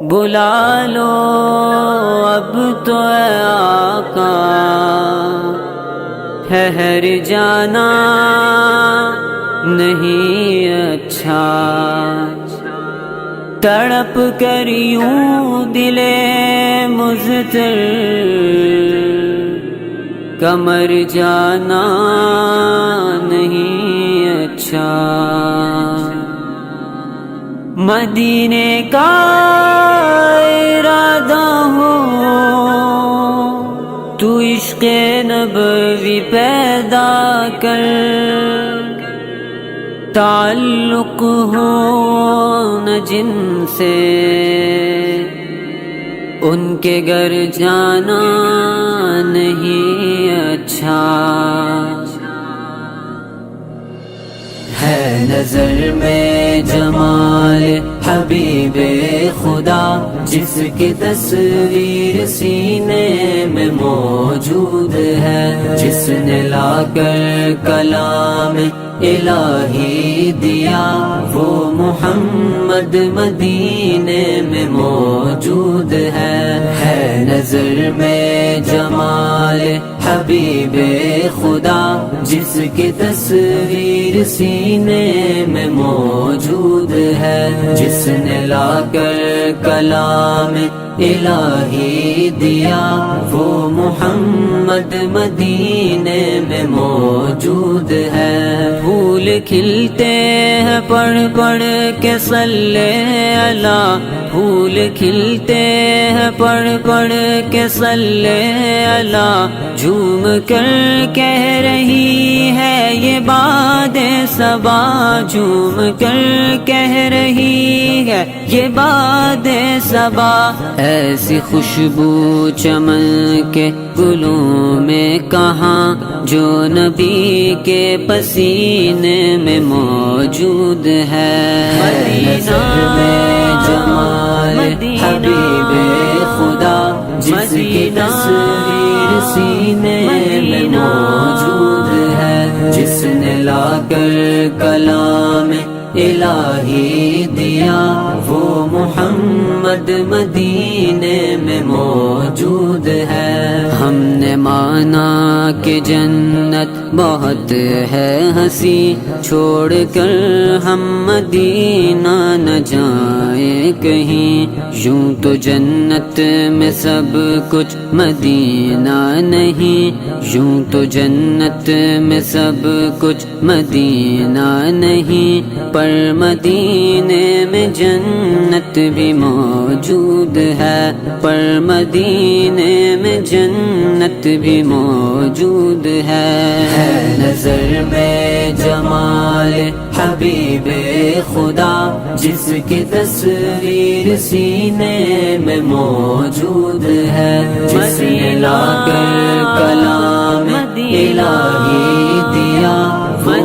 بلا لو اب تو اے آقا، ٹھہر جانا نہیں اچھا، تڑپ کر یوں دل مضطر کمر جانا نہیں اچھا۔ مدینے کا ارادہ ہو تو عشق نبوی پیدا کر، تعلق ہو نہ جن سے ان کے گھر جانا نہیں اچھا۔ ہے نظر میں جمال حبیب خدا، جس کی تصویر سینے میں موجود ہے، جس نے لا کر کلام الہی دیا، وہ محمد مدینے میں موجود ہے نظر میں جمال حبیب خدا، جس کی تصویر سینے میں موجود ہے، جس نے لا کر کلام الہی دیا، وہ محمد مدینے میں موجود ہے۔ پھول کھلتے ہیں پڑھ پڑھ کے صلی اللہ، پھول کھلتے ہیں پڑھ پڑھ کے صلی اللہ، جھوم کر کہہ رہی ہے یہ باد صبا، جھوم کر کہہ رہی ہے یہ باد صبا۔ ایسی خوشبو چمن کے گلوں میں کہاں، جو نبی کے پسینے میں موجود ہے۔ مدینہ میں جمال حبیب خدا، جس کی تصویر سینے میں موجود ہے، جس نے لا کر کلام الہی دیا، وہ محمد مدینے میں موجود ہے۔ ہم نے مانا کہ جنت بہت ہے ہنسی، چھوڑ کر ہم مدینہ نہ جائیں کہیں، یوں تو جنت میں سب کچھ مدینہ نہیں، یوں تو جنت میں سب کچھ مدینہ نہیں، پر مدینے میں جنت بھی موجود ہے، پر مدینے میں جنت بھی موجود ہے نظر میں جمال حبیب خدا، جس کی تصویر سینے میں موجود ہے، جس نے لا کر کلام الہی دیا، وہ